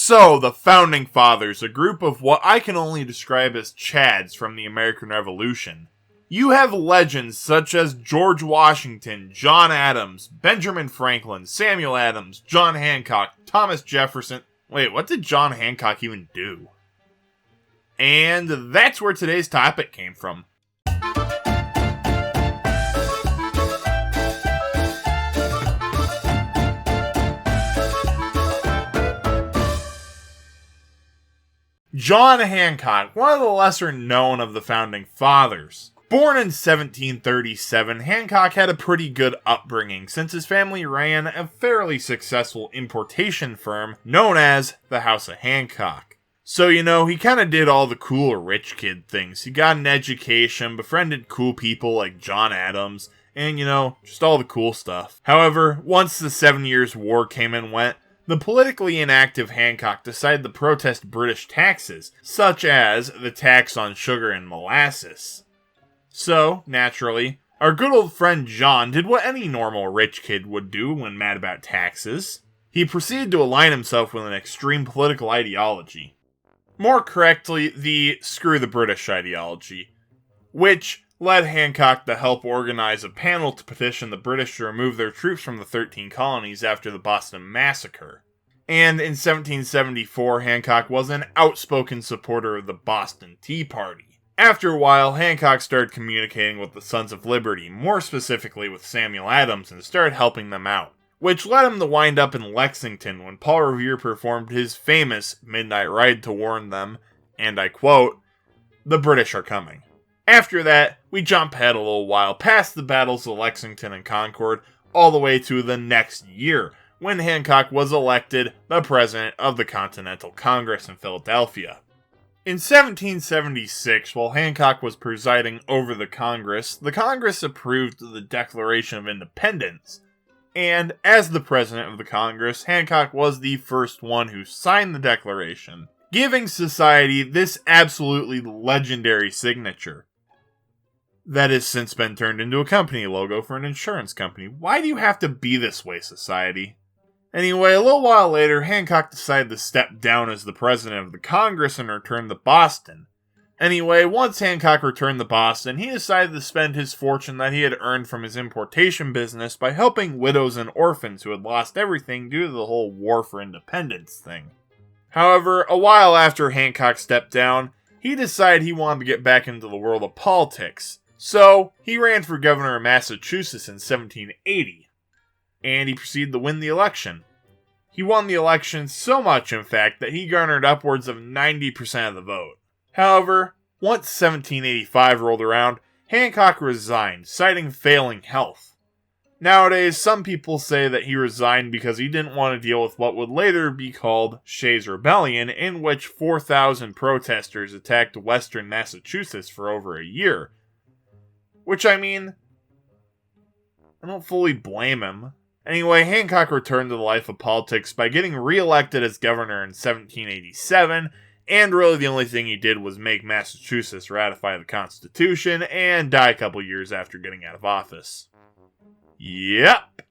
So, the Founding Fathers, a group of what I can only describe as Chads from the American Revolution. You have legends such as George Washington, John Adams, Benjamin Franklin, Samuel Adams, John Hancock, Thomas Jefferson. Wait, what did John Hancock even do? And that's where today's topic came from. John Hancock, one of the lesser known of the Founding Fathers. Born in 1737, Hancock had a pretty good upbringing since his family ran a fairly successful importation firm known as the House of Hancock. So, he kind of did all the cool rich kid things. He got an education, befriended cool people like John Adams, and, just all the cool stuff. However, once the 7 Years' War came and went, the politically inactive Hancock decided to protest British taxes, such as the tax on sugar and molasses. So, naturally, our good old friend John did what any normal rich kid would do when mad about taxes. He proceeded to align himself with an extreme political ideology. More correctly, the screw the British ideology, which led Hancock to help organize a panel to petition the British to remove their troops from the 13 colonies after the Boston Massacre. And in 1774, Hancock was an outspoken supporter of the Boston Tea Party. After a while, Hancock started communicating with the Sons of Liberty, more specifically with Samuel Adams, and started helping them out, which led him to wind up in Lexington when Paul Revere performed his famous Midnight Ride to warn them, and I quote, "The British are coming." After that, we jump ahead a little while past the battles of Lexington and Concord, all the way to the next year, when Hancock was elected the president of the Continental Congress in Philadelphia. In 1776, while Hancock was presiding over the Congress approved the Declaration of Independence, and as the president of the Congress, Hancock was the first one who signed the Declaration, giving society this absolutely legendary signature that has since been turned into a company logo for an insurance company. Why do you have to be this way, society? Anyway, a little while later, Hancock decided to step down as the president of the Congress and return to Boston. Anyway, once Hancock returned to Boston, he decided to spend his fortune that he had earned from his importation business by helping widows and orphans who had lost everything due to the whole War for Independence thing. However, a while after Hancock stepped down, he decided he wanted to get back into the world of politics. So, he ran for governor of Massachusetts in 1780, and he proceeded to win the election. He won the election so much, in fact, that he garnered upwards of 90% of the vote. However, once 1785 rolled around, Hancock resigned, citing failing health. Nowadays, some people say that he resigned because he didn't want to deal with what would later be called Shays' Rebellion, in which 4,000 protesters attacked western Massachusetts for over a year. Which, I don't fully blame him. Anyway, Hancock returned to the life of politics by getting re-elected as governor in 1787, and really the only thing he did was make Massachusetts ratify the Constitution and die a couple years after getting out of office. Yep.